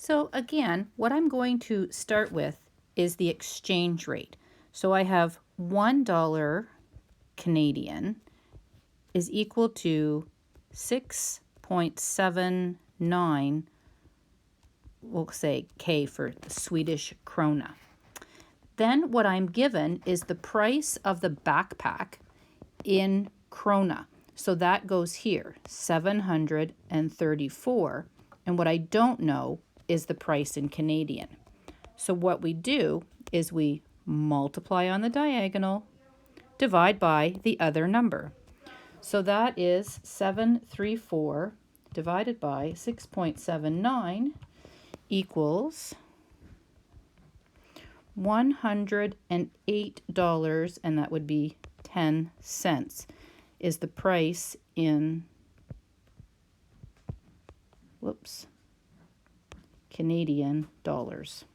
So again, what I'm going to start with is the exchange rate. So I have $1 Canadian is equal to 6.79, we'll say K for the Swedish Krona. Then what I'm given is the price of the backpack in Krona. So that goes here, 734. And what I don't know is the price in Canadian. So what we do is we multiply on the diagonal, divide by the other number. So that is 734 divided by 6.79 equals $108, and that would be 10 cents is the price in Canadian dollars.